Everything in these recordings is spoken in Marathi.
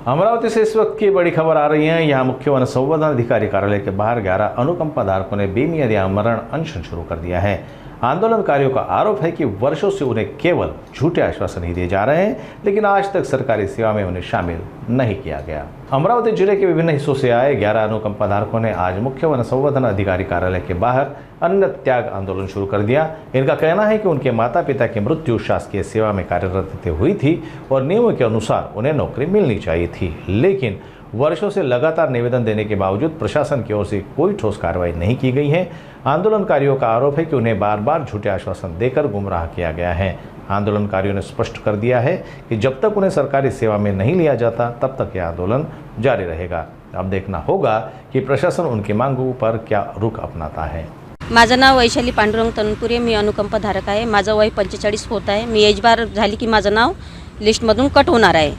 अमरावती से इस वक्त की बड़ी खबर आ रही है। यहाँ मुख्य वन संवर्धन अधिकारी कार्यालय के बाहर 11 अनुकंपा धारकों ने बेमियाद आमरण अनशन शुरू कर दिया है। आंदोलनकारियों का आरोप है कि वर्षों से उन्हें केवल झूठे आश्वासन ही दिए जा रहे हैं, लेकिन आज तक सरकारी सेवा में उन्हें शामिल नहीं किया गया। अमरावती जिले के विभिन्न हिस्सों से आए 11 अनुकंपा धारकों ने आज मुख्य वन संवर्धन अधिकारी कार्यालय के बाहर अन्न त्याग आंदोलन शुरू कर दिया। इनका कहना है कि उनके माता पिता की मृत्यु शासकीय सेवा में कार्यरत हुई थी और नियमों के अनुसार उन्हें नौकरी मिलनी चाहिए थी, लेकिन वर्षों से लगातार निवेदन देने के बावजूद प्रशासन की ओर से कोई ठोस कार्रवाई नहीं की गई है। आंदोलनकारियों का आरोप है कि उन्हें बार बार झूठे आश्वासन देकर गुमराह किया गया है। आंदोलनकारियों ने स्पष्ट कर दिया है कि जब तक उन्हें सरकारी सेवा में नहीं लिया जाता तब तक यह आंदोलन जारी रहेगा। अब देखना होगा कि प्रशासन उनकी मांगों पर क्या रुख अपनाता है। माझं नाव वैशाली पांडुरंग तनपुरे, मी अनुकंपा धारक आहे। माझं वय 45 होत आहे। मी एजबार झाली की माझं नाव लिस्टमधून कट होणार आहे।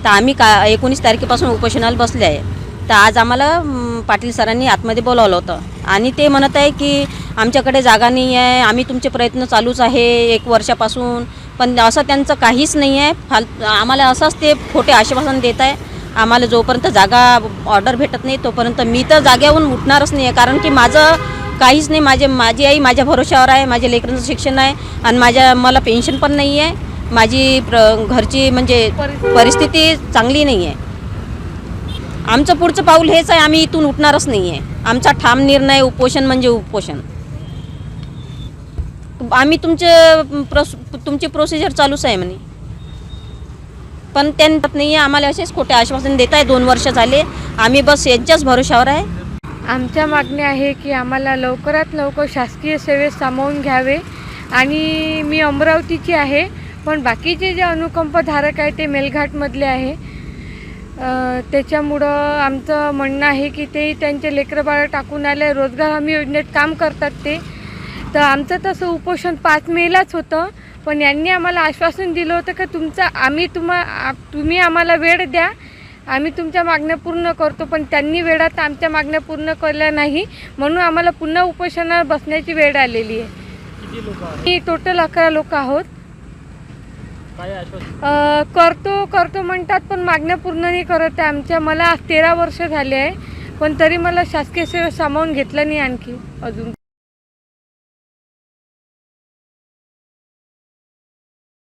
तर आम्ही 19 तारखेपासून उपोषणाला बसले आहे। तर आज आम्हाला पाटील सरांनी आतमध्ये बोलावलं होतं आणि ते म्हणत आहे की आमच्याकडे जागा नाही आहे, आम्ही तुमचे प्रयत्न चालूच आहे 1 वर्षापासून, पण असं त्यांचं काहीच नाही आहे। आम्हाला असंच ते खोटे आश्वासन देत आहे। आम्हाला जोपर्यंत जागा ऑर्डर भेटत नाही तोपर्यंत मी तर जागेवरून उठणारच नाही आहे, कारण की माझं काहीच नाही। माझी आई माझ्या भरोशावर आहे, माझ्या लेकरांचं शिक्षण आहे आणि मला पेन्शन पण नाही आहे। माझी घरची म्हणजे परिस्थिती चांगली नाही आहे। आमचं पुढचं पाऊल हेच आहे, आम्ही इथून उठणारच नाही आहे। आमचा ठाम निर्णय उपोषण म्हणजे उपोषण। आम्ही तुमची प्रोसिजर चालूच आहे म्हणे, पण त्यांच्यात नाही आहे। आम्हाला असेच खोटे आश्वासन देत आहे। 2 वर्ष झाले आम्ही बस यांच्याच भरोशावर आहे। आमच्या मागणी आहे की आम्हाला लवकरात लवकर शासकीय सेवेत सामावून घ्यावे आणि मी अमरावतीची आहे, पण बाकीचे जे अनुकंपधारक आहे ते मेलघाटमधले आहे। त्याच्यामुळं आमचं म्हणणं आहे की ते त्यांचे लेकरबाळ टाकून आले, रोजगार हमी योजनेत काम करतात ते। तर आमचं तसं उपोषण 5 मेलाच होतं, पण यांनी आम्हाला आश्वासन दिलं होतं की तुम्ही आम्हाला वेळ द्या, आम्ही तुमच्या मागण्या पूर्ण करतो, पण त्यांनी वेळात आमच्या मागण्या पूर्ण केल्या नाही, म्हणून आम्हाला पुन्हा उपोषणावर बसण्याची वेळ आलेली आहे। किती लोक आहेत? ही टोटल 11 लोक आहोत। काय आश्वासन करतो म्हणतात, पण मागण्या पूर्ण नाही करत आहे आमच्या। मला 13 वर्ष झाले आहे, पण तरी मला शासकीय सेवा सामावून घेतलं नाही आणखी अजून।